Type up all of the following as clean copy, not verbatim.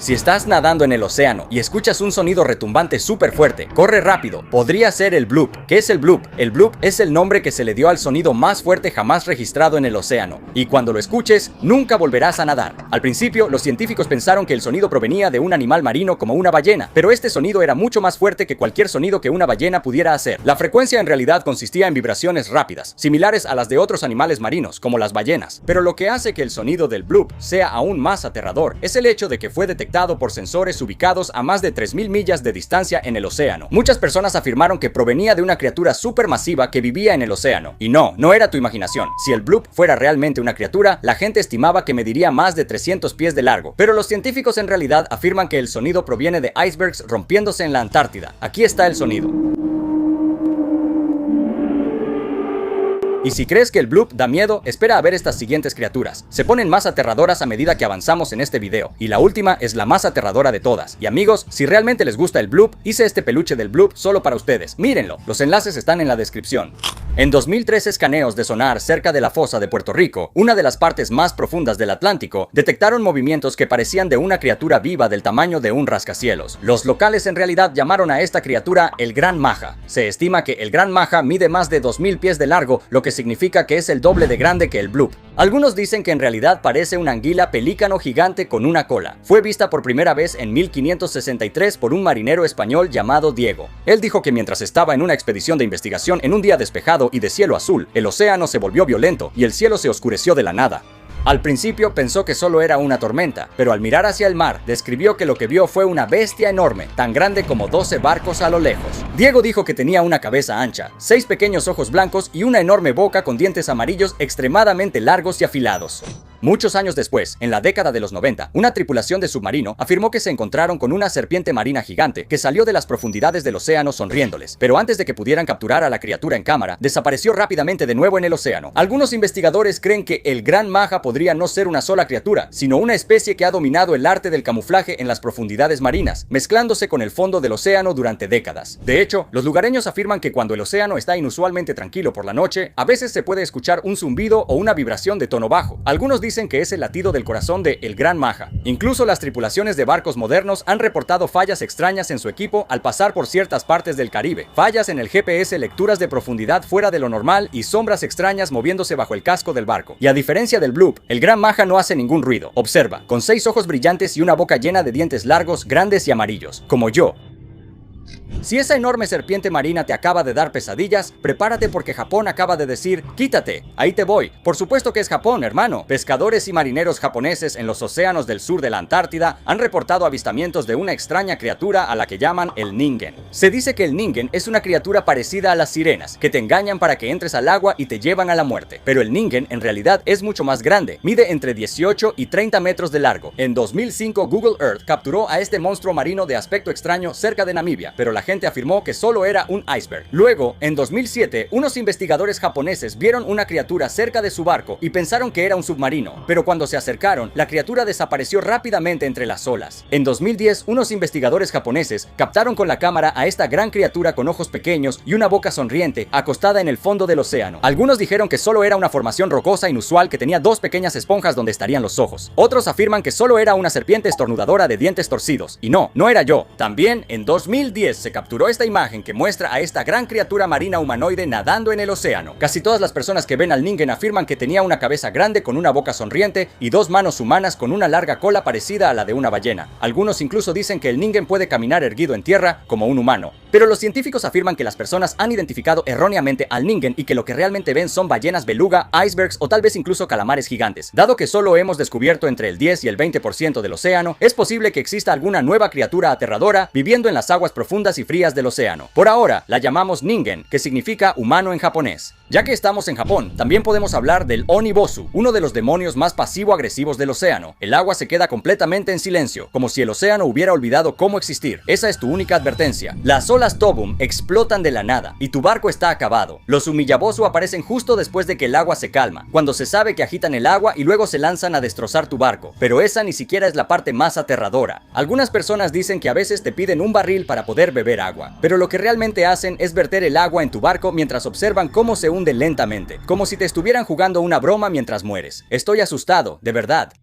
Si estás nadando en el océano y escuchas un sonido retumbante súper fuerte, corre rápido. Podría ser el bloop. ¿Qué es el bloop? El bloop es el nombre que se le dio al sonido más fuerte jamás registrado en el océano. Y cuando lo escuches, nunca volverás a nadar. Al principio, los científicos pensaron que el sonido provenía de un animal marino como una ballena, pero este sonido era mucho más fuerte que cualquier sonido que una ballena pudiera hacer. La frecuencia en realidad consistía en vibraciones rápidas, similares a las de otros animales marinos, como las ballenas. Pero lo que hace que el sonido del bloop sea aún más aterrador es el hecho de que fue detectado por sensores ubicados a más de 3000 millas de distancia en el océano. Muchas personas afirmaron que provenía de una criatura supermasiva que vivía en el océano. Y no era tu imaginación. Si el bloop fuera realmente una criatura, la gente estimaba que mediría más de 300 pies de largo. Pero los científicos en realidad afirman que el sonido proviene de icebergs rompiéndose en la Antártida. Aquí está el sonido. Y si crees que el bloop da miedo, espera a ver estas siguientes criaturas. Se ponen más aterradoras a medida que avanzamos en este video. Y la última es la más aterradora de todas. Y amigos, si realmente les gusta el bloop, hice este peluche del bloop solo para ustedes. Mírenlo, los enlaces están en la descripción. En 2003 escaneos de sonar cerca de la fosa de Puerto Rico, una de las partes más profundas del Atlántico, detectaron movimientos que parecían de una criatura viva del tamaño de un rascacielos. Los locales en realidad llamaron a esta criatura el Gran Maja. Se estima que el Gran Maja mide más de 2000 pies de largo, lo que significa que es el doble de grande que el bloop. Algunos dicen que en realidad parece una anguila pelícano gigante con una cola. Fue vista por primera vez en 1563 por un marinero español llamado Diego. Él dijo que mientras estaba en una expedición de investigación en un día despejado y de cielo azul, el océano se volvió violento y el cielo se oscureció de la nada. Al principio pensó que solo era una tormenta, pero al mirar hacia el mar, describió que lo que vio fue una bestia enorme, tan grande como 12 barcos a lo lejos. Diego dijo que tenía una cabeza ancha, 6 pequeños ojos blancos y una enorme boca con dientes amarillos extremadamente largos y afilados. Muchos años después, en la década de los 90, una tripulación de submarino afirmó que se encontraron con una serpiente marina gigante que salió de las profundidades del océano sonriéndoles, pero antes de que pudieran capturar a la criatura en cámara, desapareció rápidamente de nuevo en el océano. Algunos investigadores creen que el Gran Maja podría no ser una sola criatura, sino una especie que ha dominado el arte del camuflaje en las profundidades marinas, mezclándose con el fondo del océano durante décadas. De hecho, los lugareños afirman que cuando el océano está inusualmente tranquilo por la noche, a veces se puede escuchar un zumbido o una vibración de tono bajo. Algunos dicen que es el latido del corazón de el Gran Maja. Incluso las tripulaciones de barcos modernos han reportado fallas extrañas en su equipo al pasar por ciertas partes del Caribe. Fallas en el GPS, lecturas de profundidad fuera de lo normal y sombras extrañas moviéndose bajo el casco del barco. Y a diferencia del bloop, el Gran Maja no hace ningún ruido. Observa, con 6 ojos brillantes y una boca llena de dientes largos, grandes y amarillos, como yo. Si esa enorme serpiente marina te acaba de dar pesadillas, prepárate porque Japón acaba de decir, quítate, ahí te voy. Por supuesto que es Japón, hermano. Pescadores y marineros japoneses en los océanos del sur de la Antártida han reportado avistamientos de una extraña criatura a la que llaman el ningen. Se dice que el ningen es una criatura parecida a las sirenas, que te engañan para que entres al agua y te llevan a la muerte. Pero el ningen en realidad es mucho más grande, mide entre 18 y 30 metros de largo. En 2005 Google Earth capturó a este monstruo marino de aspecto extraño cerca de Namibia, pero la gente afirmó que solo era un iceberg. Luego, en 2007, unos investigadores japoneses vieron una criatura cerca de su barco y pensaron que era un submarino, pero cuando se acercaron, la criatura desapareció rápidamente entre las olas. En 2010, unos investigadores japoneses captaron con la cámara a esta gran criatura con ojos pequeños y una boca sonriente acostada en el fondo del océano. Algunos dijeron que solo era una formación rocosa inusual que tenía 2 pequeñas esponjas donde estarían los ojos. Otros afirman que solo era una serpiente estornudadora de dientes torcidos. Y no era yo. También en 2010 se capturó esta imagen que muestra a esta gran criatura marina humanoide nadando en el océano. Casi todas las personas que ven al ningen afirman que tenía una cabeza grande con una boca sonriente y 2 manos humanas con una larga cola parecida a la de una ballena. Algunos incluso dicen que el ningen puede caminar erguido en tierra como un humano. Pero los científicos afirman que las personas han identificado erróneamente al ningen y que lo que realmente ven son ballenas beluga, icebergs o tal vez incluso calamares gigantes. Dado que solo hemos descubierto entre el 10 y el 20% del océano, es posible que exista alguna nueva criatura aterradora viviendo en las aguas profundas y frías del océano. Por ahora, la llamamos ningen, que significa humano en japonés. Ya que estamos en Japón, también podemos hablar del Onibosu, uno de los demonios más pasivo-agresivos del océano. El agua se queda completamente en silencio, como si el océano hubiera olvidado cómo existir. Esa es tu única advertencia. Las olas Tobum explotan de la nada, y tu barco está acabado. Los Umiyabosu aparecen justo después de que el agua se calma, cuando se sabe que agitan el agua y luego se lanzan a destrozar tu barco. Pero esa ni siquiera es la parte más aterradora. Algunas personas dicen que a veces te piden un barril para poder beber agua, pero lo que realmente hacen es verter el agua en tu barco mientras observan cómo se hunde lentamente, como si te estuvieran jugando una broma mientras mueres. Estoy asustado, de verdad.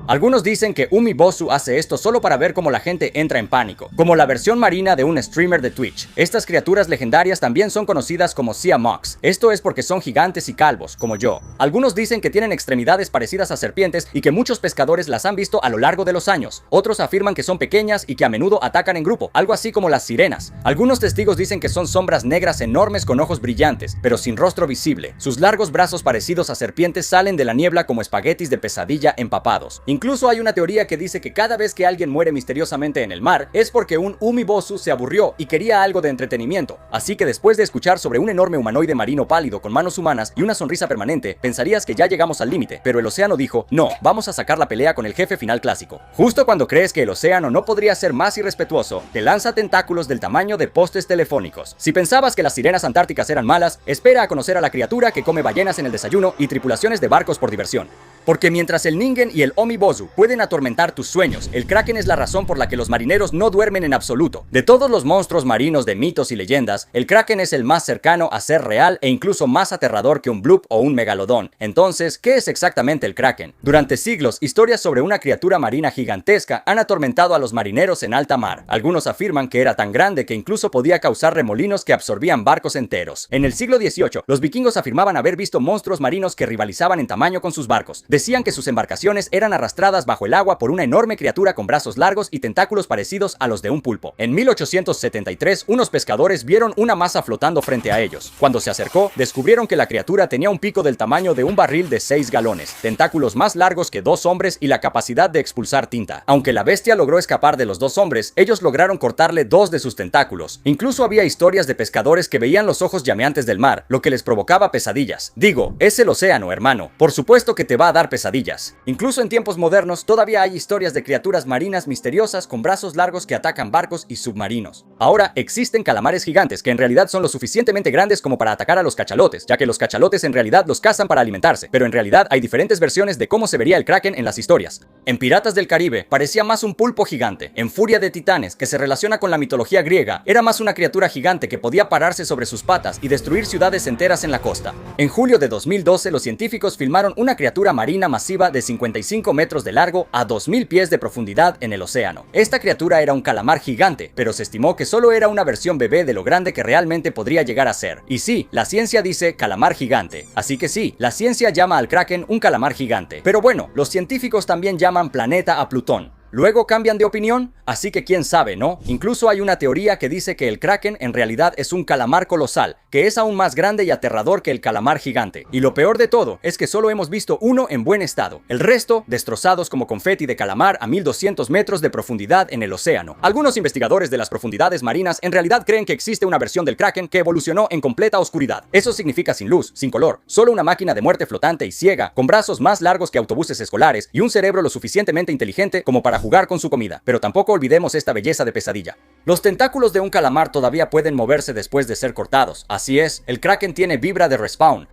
Algunos dicen que Umibozu hace esto solo para ver cómo la gente entra en pánico, como la versión marina de un streamer de Twitch. Estas criaturas legendarias también son conocidas como Sea Mox. Esto es porque son gigantes y calvos, como yo. Algunos dicen que tienen extremidades parecidas a serpientes y que muchos pescadores las han visto a lo largo de los años. Otros afirman que son pequeñas y que a menudo atacan en grupo, algo así como las sirenas. Algunos testigos dicen que son sombras negras enormes con ojos brillantes, pero sin rostro visible. Sus largos brazos parecidos a serpientes salen de la niebla como espaguetis de pesadilla empapados. Incluso hay una teoría que dice que cada vez que alguien muere misteriosamente en el mar es porque un Umibozu se aburrió y quería algo de entretenimiento. Así que después de escuchar sobre un enorme humanoide marino pálido con manos humanas y una sonrisa permanente, pensarías que ya llegamos al límite, pero el océano dijo, no, vamos a sacar la pelea con el jefe final clásico. Justo cuando crees que el océano no podría ser más irrespetuoso, te lanza tentáculos del tamaño de postes telefónicos. Si pensabas que las sirenas antárticas eran malas, espera a conocer a la criatura que come ballenas en el desayuno y tripulaciones de barcos por diversión. Porque mientras el Ningen y el Umibozu pueden atormentar tus sueños, el Kraken es la razón por la que los marineros no duermen en absoluto. De todos los monstruos marinos de mitos y leyendas, el Kraken es el más cercano a ser real e incluso más aterrador que un Bloop o un Megalodón. Entonces, ¿qué es exactamente el Kraken? Durante siglos, historias sobre una criatura marina gigantesca han atormentado a los marineros en alta mar. Algunos afirman que era tan grande que incluso podía causar remolinos que absorbían barcos enteros. En el siglo XVIII, los vikingos afirmaban haber visto monstruos marinos que rivalizaban en tamaño con sus barcos. Decían que sus embarcaciones eran arrastradas bajo el agua por una enorme criatura con brazos largos y tentáculos parecidos a los de un pulpo. En 1873, unos pescadores vieron una masa flotando frente a ellos. Cuando se acercó, descubrieron que la criatura tenía un pico del tamaño de un barril de 6 galones, tentáculos más largos que 2 hombres y la capacidad de expulsar tinta. Aunque la bestia logró escapar de los 2 hombres, ellos lograron cortarle 2 de sus tentáculos. Incluso había historias de pescadores que veían los ojos llameantes del mar, lo que les provocaba pesadillas. Digo, es el océano, hermano. Por supuesto que te va a dar pesadillas. Incluso en tiempos modernos todavía hay historias de criaturas marinas misteriosas con brazos largos que atacan barcos y submarinos. Ahora existen calamares gigantes que en realidad son lo suficientemente grandes como para atacar a los cachalotes, ya que los cachalotes en realidad los cazan para alimentarse, pero en realidad hay diferentes versiones de cómo se vería el Kraken en las historias. En Piratas del Caribe parecía más un pulpo gigante. En Furia de Titanes, que se relaciona con la mitología griega, era más una criatura gigante que podía pararse sobre sus patas y destruir ciudades enteras en la costa. En julio de 2012, los científicos filmaron una criatura marina masiva de 55 metros de largo a 2000 pies de profundidad en el océano. Esta criatura era un calamar gigante, pero se estimó que solo era una versión bebé de lo grande que realmente podría llegar a ser. Y sí, la ciencia dice calamar gigante. Así que sí, la ciencia llama al Kraken un calamar gigante. Pero bueno, los científicos también llaman planeta a Plutón. Luego cambian de opinión, así que quién sabe, ¿no? Incluso hay una teoría que dice que el Kraken en realidad es un calamar colosal, que es aún más grande y aterrador que el calamar gigante. Y lo peor de todo es que solo hemos visto uno en buen estado, el resto destrozados como confeti de calamar a 1200 metros de profundidad en el océano. Algunos investigadores de las profundidades marinas en realidad creen que existe una versión del Kraken que evolucionó en completa oscuridad. Eso significa sin luz, sin color, solo una máquina de muerte flotante y ciega, con brazos más largos que autobuses escolares y un cerebro lo suficientemente inteligente como para jugar con su comida. Pero tampoco olvidemos esta belleza de pesadilla. Los tentáculos de un calamar todavía pueden moverse después de ser cortados. Así es, el Kraken tiene vibra de respawn.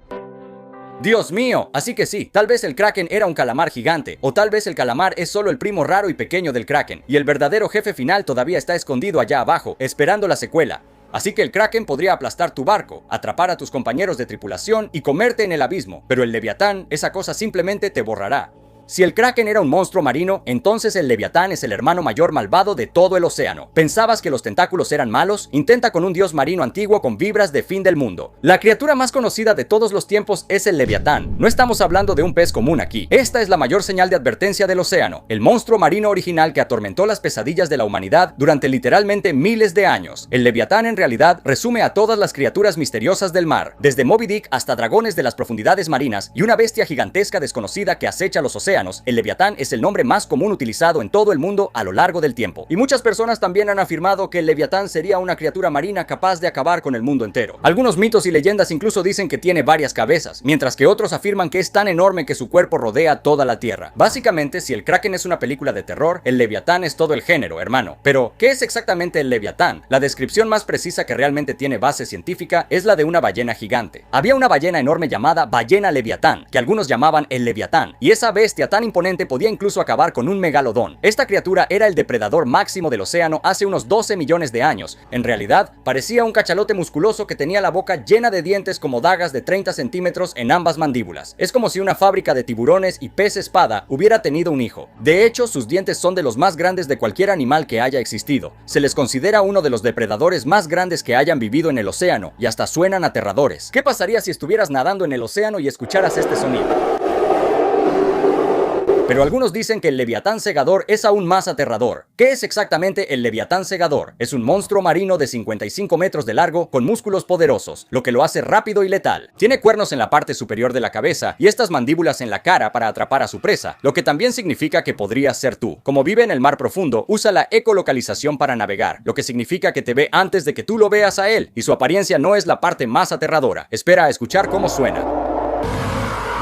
¡Dios mío! Así que sí, tal vez el Kraken era un calamar gigante, o tal vez el calamar es solo el primo raro y pequeño del Kraken, y el verdadero jefe final todavía está escondido allá abajo, esperando la secuela. Así que el Kraken podría aplastar tu barco, atrapar a tus compañeros de tripulación y comerte en el abismo, pero el Leviatán, esa cosa simplemente te borrará. Si el Kraken era un monstruo marino, entonces el Leviatán es el hermano mayor malvado de todo el océano. ¿Pensabas que los tentáculos eran malos? Intenta con un dios marino antiguo con vibras de fin del mundo. La criatura más conocida de todos los tiempos es el Leviatán. No estamos hablando de un pez común aquí. Esta es la mayor señal de advertencia del océano. El monstruo marino original que atormentó las pesadillas de la humanidad durante literalmente miles de años. El Leviatán en realidad resume a todas las criaturas misteriosas del mar, desde Moby Dick hasta dragones de las profundidades marinas y una bestia gigantesca desconocida que acecha los océanos. El Leviatán es el nombre más común utilizado en todo el mundo a lo largo del tiempo. Y muchas personas también han afirmado que el Leviatán sería una criatura marina capaz de acabar con el mundo entero. Algunos mitos y leyendas incluso dicen que tiene varias cabezas, mientras que otros afirman que es tan enorme que su cuerpo rodea toda la tierra. Básicamente, si el Kraken es una película de terror, el Leviatán es todo el género, hermano. Pero, ¿qué es exactamente el Leviatán? La descripción más precisa que realmente tiene base científica es la de una ballena gigante. Había una ballena enorme llamada ballena Leviatán, que algunos llamaban el Leviatán, y esa bestia leviatán imponente podía incluso acabar con un megalodón. Esta criatura era el depredador máximo del océano hace unos 12 millones de años. En realidad, parecía un cachalote musculoso que tenía la boca llena de dientes como dagas de 30 centímetros en ambas mandíbulas. Es como si una fábrica de tiburones y pez espada hubiera tenido un hijo. De hecho, sus dientes son de los más grandes de cualquier animal que haya existido. Se les considera uno de los depredadores más grandes que hayan vivido en el océano, y hasta suenan aterradores. ¿Qué pasaría si estuvieras nadando en el océano y escucharas este sonido? Pero algunos dicen que el leviatán segador es aún más aterrador. ¿Qué es exactamente el leviatán segador? Es un monstruo marino de 55 metros de largo con músculos poderosos, lo que lo hace rápido y letal. Tiene cuernos en la parte superior de la cabeza y estas mandíbulas en la cara para atrapar a su presa, lo que también significa que podrías ser tú. Como vive en el mar profundo, usa la ecolocalización para navegar, lo que significa que te ve antes de que tú lo veas a él, y su apariencia no es la parte más aterradora. Espera a escuchar cómo suena.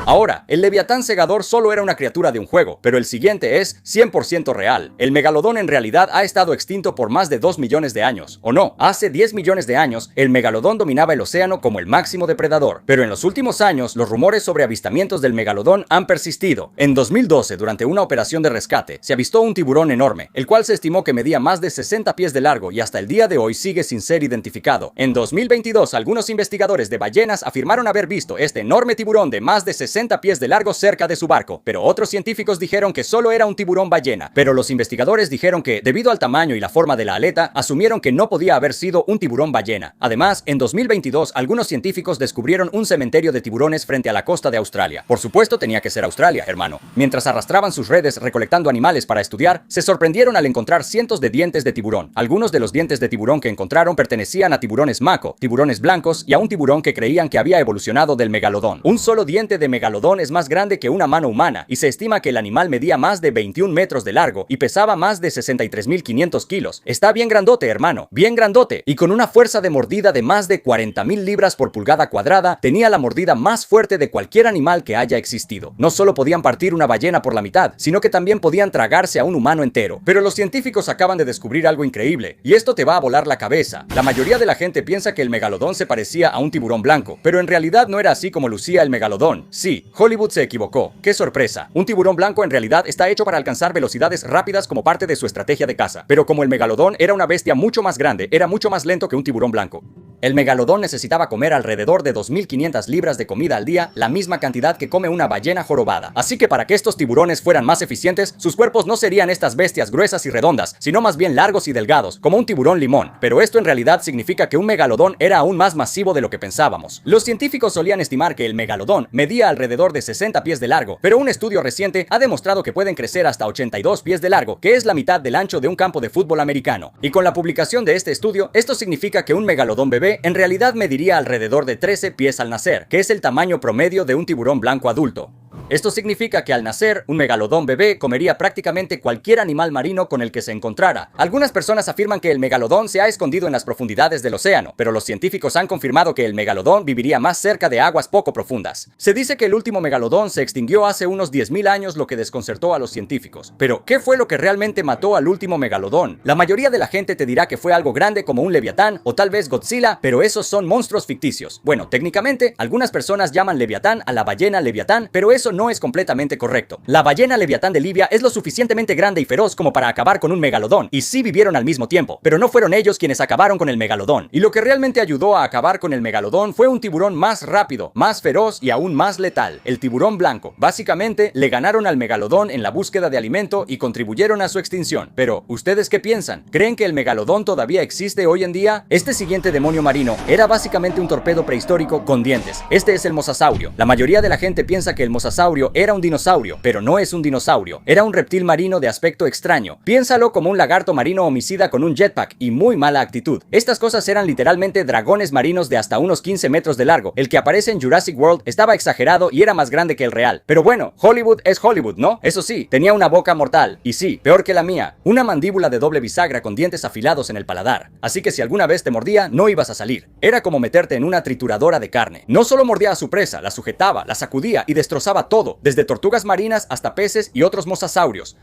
Ahora, el leviatán segador solo era una criatura de un juego, pero el siguiente es 100% real. El megalodón en realidad ha estado extinto por más de 2 millones de años. ¿O no? Hace 10 millones de años, el megalodón dominaba el océano como el máximo depredador. Pero en los últimos años, los rumores sobre avistamientos del megalodón han persistido. En 2012, durante una operación de rescate, se avistó un tiburón enorme, el cual se estimó que medía más de 60 pies de largo y hasta el día de hoy sigue sin ser identificado. En 2022, algunos investigadores de ballenas afirmaron haber visto este enorme tiburón de más de 60 pies de largo cerca de su barco, pero otros científicos dijeron que solo era un tiburón ballena. Pero los investigadores dijeron que, debido al tamaño y la forma de la aleta, asumieron que no podía haber sido un tiburón ballena. Además, en 2022, algunos científicos descubrieron un cementerio de tiburones frente a la costa de Australia. Por supuesto, tenía que ser Australia, hermano. Mientras arrastraban sus redes recolectando animales para estudiar, se sorprendieron al encontrar cientos de dientes de tiburón. Algunos de los dientes de tiburón que encontraron pertenecían a tiburones mako, tiburones blancos y a un tiburón que creían que había evolucionado del megalodón. Un solo diente de megalodón es más grande que una mano humana y se estima que el animal medía más de 21 metros de largo y pesaba más de 63.500 kilos. Está bien grandote, hermano, bien grandote. Y con una fuerza de mordida de más de 40.000 libras por pulgada cuadrada, tenía la mordida más fuerte de cualquier animal que haya existido. No solo podían partir una ballena por la mitad, sino que también podían tragarse a un humano entero. Pero los científicos acaban de descubrir algo increíble, y esto te va a volar la cabeza. La mayoría de la gente piensa que el megalodón se parecía a un tiburón blanco, pero en realidad no era así como lucía el megalodón. Sí, Hollywood se equivocó. ¡Qué sorpresa! Un tiburón blanco en realidad está hecho para alcanzar velocidades rápidas como parte de su estrategia de caza, pero como el megalodón era una bestia mucho más grande, era mucho más lento que un tiburón blanco. El megalodón necesitaba comer alrededor de 2.500 libras de comida al día, la misma cantidad que come una ballena jorobada. Así que para que estos tiburones fueran más eficientes, sus cuerpos no serían estas bestias gruesas y redondas, sino más bien largos y delgados, como un tiburón limón. Pero esto en realidad significa que un megalodón era aún más masivo de lo que pensábamos. Los científicos solían estimar que el megalodón medía alrededor de 60 pies de largo, pero un estudio reciente ha demostrado que pueden crecer hasta 82 pies de largo, que es la mitad del ancho de un campo de fútbol americano. Y con la publicación de este estudio, esto significa que un megalodón bebé en realidad mediría alrededor de 13 pies al nacer, que es el tamaño promedio de un tiburón blanco adulto. Esto significa que al nacer, un megalodón bebé comería prácticamente cualquier animal marino con el que se encontrara. Algunas personas afirman que el megalodón se ha escondido en las profundidades del océano, pero los científicos han confirmado que el megalodón viviría más cerca de aguas poco profundas. Se dice que el último megalodón se extinguió hace unos 10.000 años, lo que desconcertó a los científicos. Pero, ¿qué fue lo que realmente mató al último megalodón? La mayoría de la gente te dirá que fue algo grande como un leviatán o tal vez Godzilla, pero esos son monstruos ficticios. Bueno, técnicamente, algunas personas llaman leviatán a la ballena leviatán, pero eso no es completamente correcto. La ballena leviatán de Libia es lo suficientemente grande y feroz como para acabar con un megalodón, y sí vivieron al mismo tiempo, pero no fueron ellos quienes acabaron con el megalodón. Y lo que realmente ayudó a acabar con el megalodón fue un tiburón más rápido, más feroz y aún más letal, el tiburón blanco. Básicamente, le ganaron al megalodón en la búsqueda de alimento y contribuyeron a su extinción. Pero, ¿ustedes qué piensan? ¿Creen que el megalodón todavía existe hoy en día? Este siguiente demonio marino era básicamente un torpedo prehistórico con dientes. Este es el mosasaurio. La mayoría de la gente piensa que el mosasaurio era un dinosaurio, pero no es un dinosaurio. Era un reptil marino de aspecto extraño. Piénsalo como un lagarto marino homicida con un jetpack y muy mala actitud. Estas cosas eran literalmente dragones marinos de hasta unos 15 metros de largo. El que aparece en Jurassic World estaba exagerado y era más grande que el real. Pero bueno, Hollywood es Hollywood, ¿no? Eso sí, tenía una boca mortal. Y sí, peor que la mía. Una mandíbula de doble bisagra con dientes afilados en el paladar. Así que si alguna vez te mordía, no ibas a salir. Era como meterte en una trituradora de carne. No solo mordía a su presa, la sujetaba, la sacudía y destrozaba todo, desde tortugas marinas hasta peces y otros mosasaurios.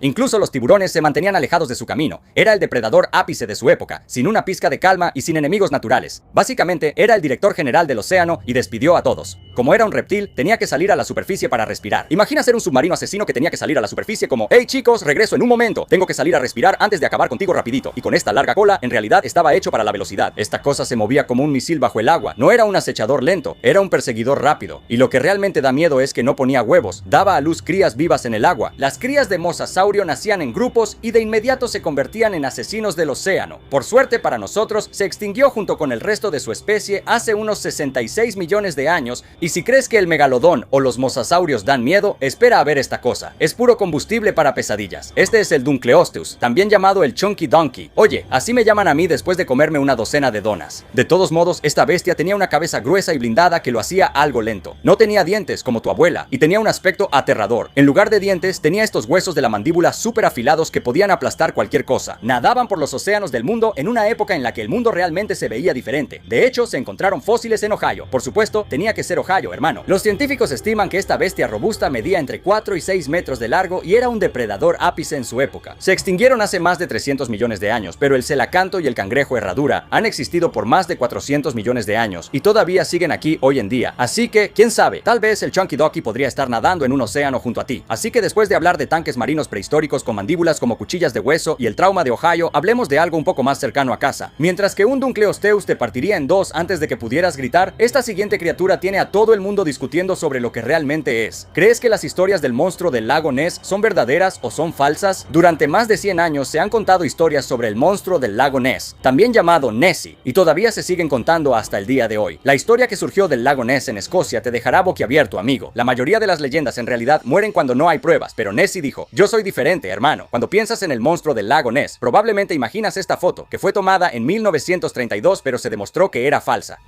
Incluso los tiburones se mantenían alejados de su camino. Era el depredador ápice de su época, sin una pizca de calma y sin enemigos naturales. Básicamente, era el director general del océano y despidió a todos. Como era un reptil, tenía que salir a la superficie para respirar. Imagina ser un submarino asesino que tenía que salir a la superficie como: hey chicos, regreso en un momento, tengo que salir a respirar antes de acabar contigo rapidito. Y con esta larga cola, en realidad estaba hecho para la velocidad. Esta cosa se movía como un misil bajo el agua. No era un acechador lento, era un perseguidor rápido. Y lo que realmente da miedo es que no ponía huevos, daba a luz crías vivas en el agua. Las crías de mosasaurio nacían en grupos y de inmediato se convertían en asesinos del océano. Por suerte para nosotros, se extinguió junto con el resto de su especie hace unos 66 millones de años, y si crees que el megalodón o los mosasaurios dan miedo, espera a ver esta cosa. Es puro combustible para pesadillas. Este es el Dunkleosteus, también llamado el Chunky Donkey. Oye, así me llaman a mí después de comerme una docena de donas. De todos modos, esta bestia tenía una cabeza gruesa y blindada que lo hacía algo lento. No tenía dientes como tu abuela y tenía un aspecto aterrador. En lugar de dientes, tenía estos huesos de la mandíbula súper afilados que podían aplastar cualquier cosa. Nadaban por los océanos del mundo en una época en la que el mundo realmente se veía diferente. De hecho, se encontraron fósiles en Ohio. Por supuesto, tenía que ser Ohio, hermano. Los científicos estiman que esta bestia robusta medía entre 4 y 6 metros de largo y era un depredador ápice en su época. Se extinguieron hace más de 300 millones de años, pero el celacanto y el cangrejo herradura han existido por más de 400 millones de años y todavía siguen aquí hoy en día. Así que, quién sabe, tal vez el Chunky Donkey podría estar nadando en un océano junto a ti. Así que después de hablar de tanques marinos prehistóricos con mandíbulas como cuchillas de hueso y el trauma de Ohio, hablemos de algo un poco más cercano a casa. Mientras que un Dunkleosteus te partiría en dos antes de que pudieras gritar, esta siguiente criatura tiene a todo el mundo discutiendo sobre lo que realmente es. ¿Crees que las historias del monstruo del lago Ness son verdaderas o son falsas? Durante más de 100 años se han contado historias sobre el monstruo del lago Ness, también llamado Nessie, y todavía se siguen contando hasta el día de hoy. La historia que surgió del lago Ness en Escocia te dejará boquiabierto, amigo. La mayoría de las leyendas en realidad mueren cuando no hay pruebas, pero Nessie dijo: yo soy diferente, hermano. Cuando piensas en el monstruo del lago Ness, probablemente imaginas esta foto, que fue tomada en 1932, pero se demostró que era falsa.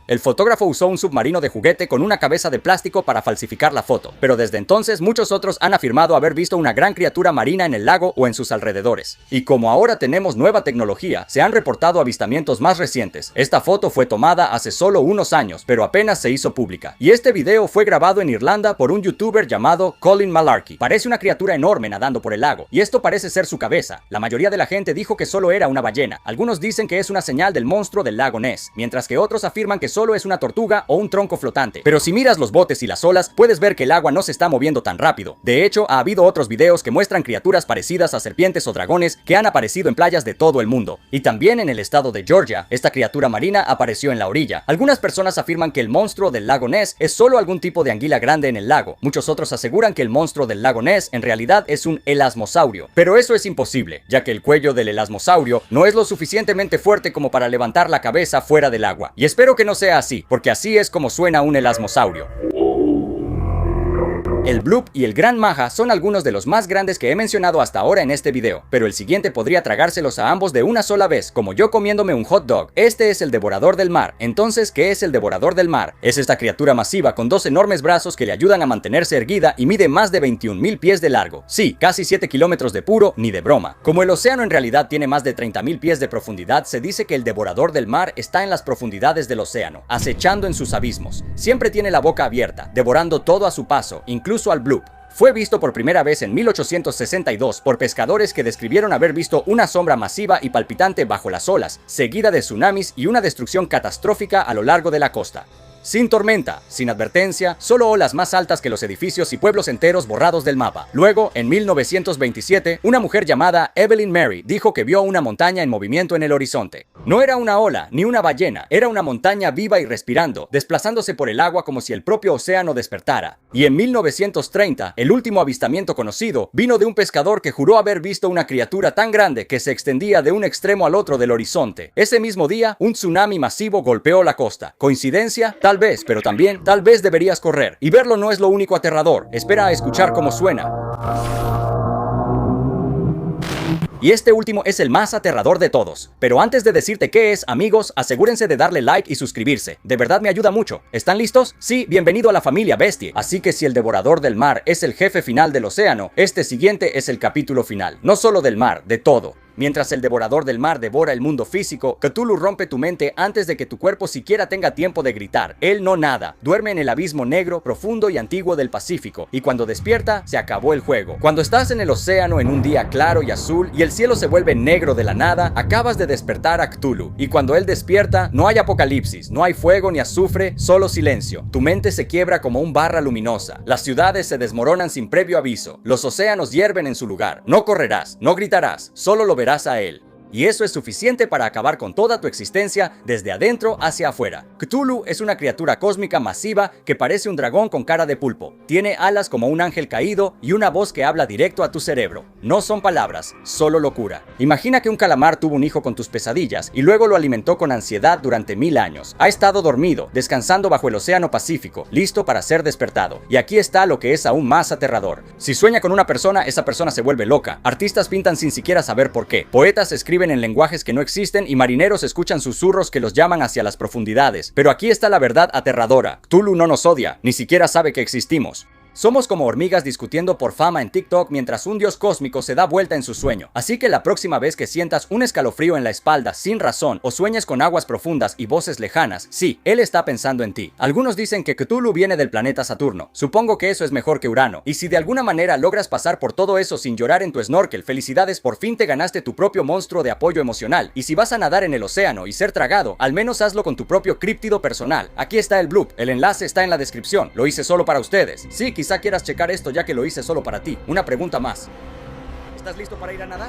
El fotógrafo usó un submarino de juguete con una cabeza de plástico para falsificar la foto, pero desde entonces muchos otros han afirmado haber visto una gran criatura marina en el lago o en sus alrededores. Y como ahora tenemos nueva tecnología, se han reportado avistamientos más recientes. Esta foto fue tomada hace solo unos años, pero apenas se hizo pública. Y este video fue grabado en Irlanda por un youtuber llamado Colin Malarkey. Parece una criatura enorme nadando por el lago, y esto parece ser su cabeza. La mayoría de la gente dijo que solo era una ballena. Algunos dicen que es una señal del monstruo del lago Ness, mientras que otros afirman que solo es una tortuga o un tronco flotante. Pero si miras los botes y las olas, puedes ver que el agua no se está moviendo tan rápido. De hecho, ha habido otros videos que muestran criaturas parecidas a serpientes o dragones que han aparecido en playas de todo el mundo. Y también en el estado de Georgia, esta criatura marina apareció en la orilla. Algunas personas afirman que el monstruo del lago Ness es solo algún tipo de anguila grande en el lago. Muchos otros aseguran que el monstruo del lago Ness en realidad es un elasmosaurio. Pero eso es imposible, ya que el cuello del elasmosaurio no es lo suficientemente fuerte como para levantar la cabeza fuera del agua. Y espero que no sea así, porque así es como suena un elasmosaurio. El Bloop y el Gran Maja son algunos de los más grandes que he mencionado hasta ahora en este video, pero el siguiente podría tragárselos a ambos de una sola vez, como yo comiéndome un hot dog. Este es el devorador del mar. Entonces, ¿qué es el devorador del mar? Es esta criatura masiva con dos enormes brazos que le ayudan a mantenerse erguida y mide más de 21,000 pies de largo. Sí, casi 7 kilómetros de puro, ni de broma. Como el océano en realidad tiene más de 30,000 pies de profundidad, se dice que el devorador del mar está en las profundidades del océano, acechando en sus abismos. Siempre tiene la boca abierta, devorando todo a su paso, incluso al Bloop. Fue visto por primera vez en 1862 por pescadores que describieron haber visto una sombra masiva y palpitante bajo las olas, seguida de tsunamis y una destrucción catastrófica a lo largo de la costa. Sin tormenta, sin advertencia, solo olas más altas que los edificios y pueblos enteros borrados del mapa. Luego, en 1927, una mujer llamada Evelyn Mary dijo que vio una montaña en movimiento en el horizonte. No era una ola, ni una ballena, era una montaña viva y respirando, desplazándose por el agua como si el propio océano despertara. Y en 1930, el último avistamiento conocido vino de un pescador que juró haber visto una criatura tan grande que se extendía de un extremo al otro del horizonte. Ese mismo día, un tsunami masivo golpeó la costa. ¿Coincidencia? Tal vez, pero también, tal vez deberías correr. Y verlo no es lo único aterrador. Espera a escuchar cómo suena. Y este último es el más aterrador de todos. Pero antes de decirte qué es, amigos, asegúrense de darle like y suscribirse. De verdad me ayuda mucho. ¿Están listos? Sí, bienvenido a la familia Bestie. Así que si el devorador del mar es el jefe final del océano, este siguiente es el capítulo final. No solo del mar, de todo. Mientras el devorador del mar devora el mundo físico, Cthulhu rompe tu mente antes de que tu cuerpo siquiera tenga tiempo de gritar. Él no nada, duerme en el abismo negro, profundo y antiguo del Pacífico, y cuando despierta, se acabó el juego. Cuando estás en el océano en un día claro y azul, y el cielo se vuelve negro de la nada, acabas de despertar a Cthulhu, y cuando él despierta, no hay apocalipsis, no hay fuego ni azufre, solo silencio. Tu mente se quiebra como un barra luminosa, las ciudades se desmoronan sin previo aviso, los océanos hierven en su lugar. No correrás, no gritarás, solo lo verás a él. Y eso es suficiente para acabar con toda tu existencia desde adentro hacia afuera. Cthulhu es una criatura cósmica masiva que parece un dragón con cara de pulpo. Tiene alas como un ángel caído y una voz que habla directo a tu cerebro. No son palabras, solo locura. Imagina que un calamar tuvo un hijo con tus pesadillas y luego lo alimentó con ansiedad durante 1000 años. Ha estado dormido, descansando bajo el océano Pacífico, listo para ser despertado. Y aquí está lo que es aún más aterrador. Si sueña con una persona, esa persona se vuelve loca. Artistas pintan sin siquiera saber por qué. Poetas escriben en lenguajes que no existen y marineros escuchan susurros que los llaman hacia las profundidades. Pero aquí está la verdad aterradora. Cthulhu no nos odia, ni siquiera sabe que existimos. Somos como hormigas discutiendo por fama en TikTok mientras un dios cósmico se da vuelta en su sueño. Así que la próxima vez que sientas un escalofrío en la espalda sin razón o sueñes con aguas profundas y voces lejanas, sí, él está pensando en ti. Algunos dicen que Cthulhu viene del planeta Saturno. Supongo que eso es mejor que Urano. Y si de alguna manera logras pasar por todo eso sin llorar en tu snorkel, felicidades, por fin te ganaste tu propio monstruo de apoyo emocional. Y si vas a nadar en el océano y ser tragado, al menos hazlo con tu propio críptido personal. Aquí está el bloop, el enlace está en la descripción. Lo hice solo para ustedes. Sí, quizá quieras checar esto ya que lo hice solo para ti. Una pregunta más. ¿Estás listo para ir a nadar?